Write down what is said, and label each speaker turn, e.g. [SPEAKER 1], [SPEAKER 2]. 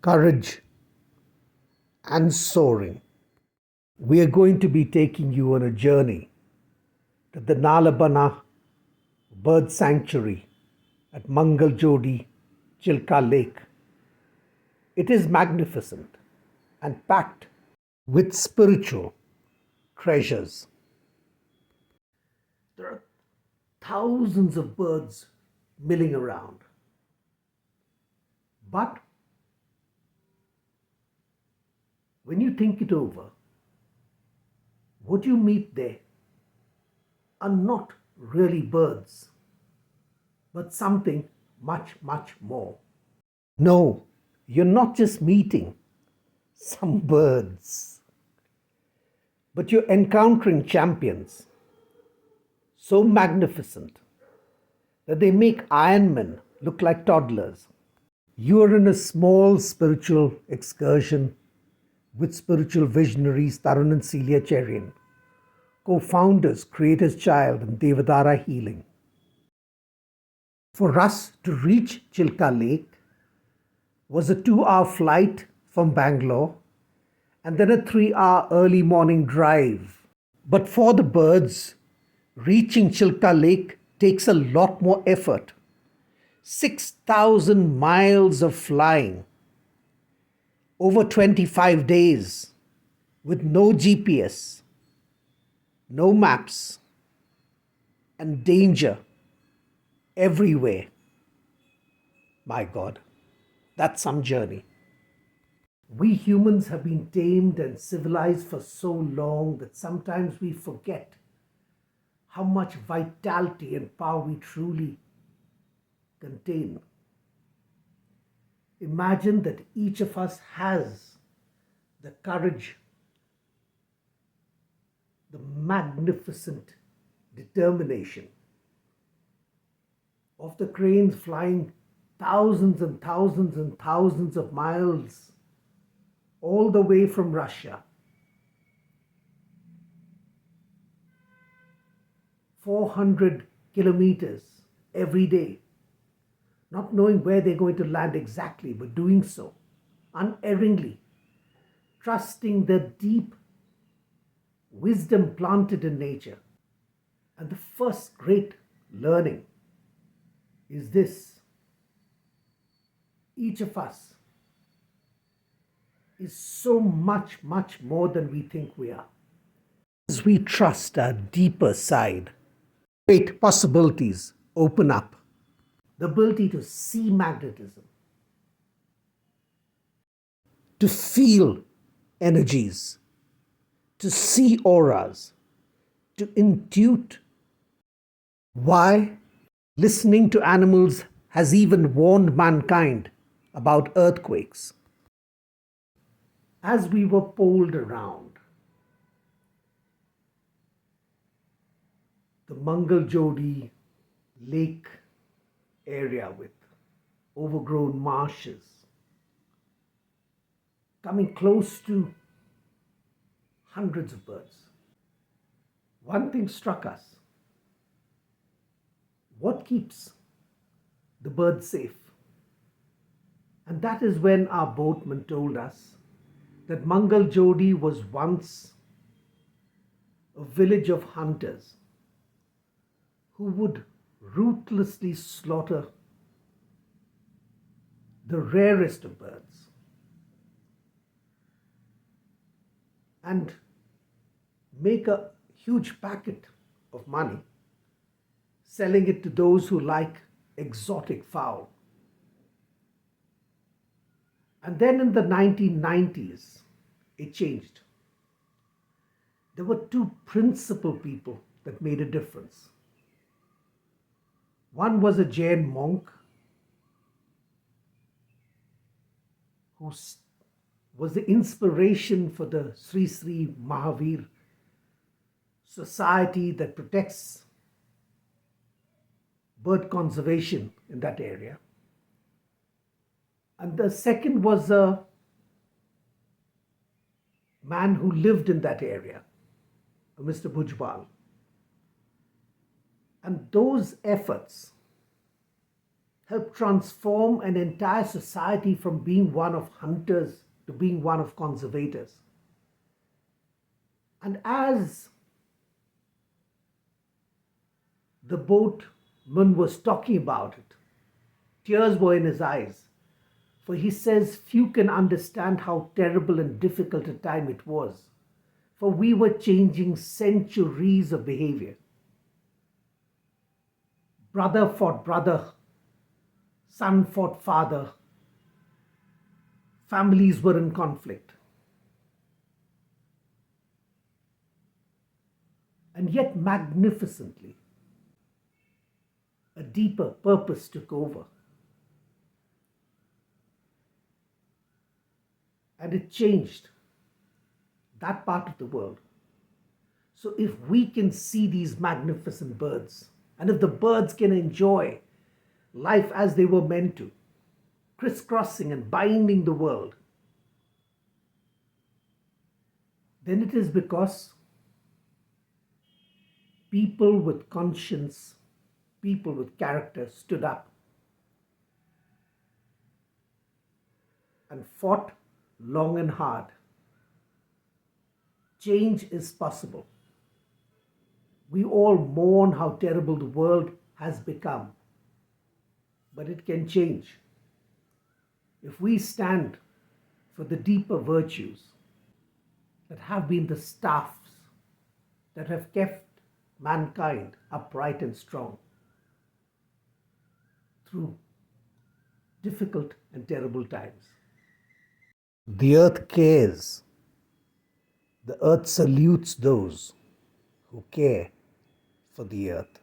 [SPEAKER 1] courage, and soaring. We are going to be taking you on a journey to the Nalabana Bird Sanctuary at Mangaljodi, Chilka Lake. It is magnificent and packed with spiritual treasures. There are thousands of birds milling around. But when you think it over, what you meet there are not really birds, but something much, much more. No, you're not just meeting some birds, but you're encountering champions so magnificent that they make Ironmen look like toddlers. You are in a small spiritual excursion with spiritual visionaries Tarun Celia Cherian, co-founders Creator's Child and Devadara Healing. For us to reach Chilka Lake was a 2-hour flight from Bangalore and then a 3-hour early morning drive. But for the birds, reaching Chilka Lake takes a lot more effort. 6,000 miles of flying over 25 days with no GPS, no maps, and danger everywhere. My God, that's some journey. We humans have been tamed and civilized for so long that sometimes we forget how much vitality and power we truly contain. Imagine that each of us has the courage, the magnificent determination of the cranes flying thousands and thousands and thousands of miles all the way from Russia. 400 kilometers every day, not knowing where they're going to land exactly, but doing so unerringly, trusting the deep wisdom planted in nature. And the first great learning is this: each of us is so much, much more than we think we are. As we trust our deeper side, great possibilities open up. The ability to see magnetism, to feel energies, to see auras, to intuit. Why? Listening to animals has even warned mankind about earthquakes. As we were poled around the Mangaljodi Lake area with overgrown marshes, coming close to hundreds of birds, one thing struck us. What keeps the birds safe? And that is when our boatman told us that Mangaljodi was once a village of hunters who would ruthlessly slaughter the rarest of birds and make a huge packet of money selling it to those who like exotic fowl. And then in the 1990s, it changed. There were two principal people that made a difference. One was a Jain monk who was the inspiration for the Sri Sri Mahavir society that protects bird conservation in that area. And the second was a man who lived in that area, Mr. Bhujbal. And those efforts helped transform an entire society from being one of hunters to being one of conservators. And as the boatman was talking about it, tears were in his eyes, for he says few can understand how terrible and difficult a time it was, for we were changing centuries of behavior. Brother fought brother, son fought father, families were in conflict. And yet, magnificently, a deeper purpose took over. And it changed that part of the world. So, if we can see these magnificent birds, and if the birds can enjoy life as they were meant to, crisscrossing and binding the world, then it is because people with conscience, people with character stood up and fought long and hard. Change is possible. We all mourn how terrible the world has become, but it can change if we stand for the deeper virtues that have been the staffs that have kept mankind upright and strong through difficult and terrible times. The earth cares. The earth salutes those who care for the earth.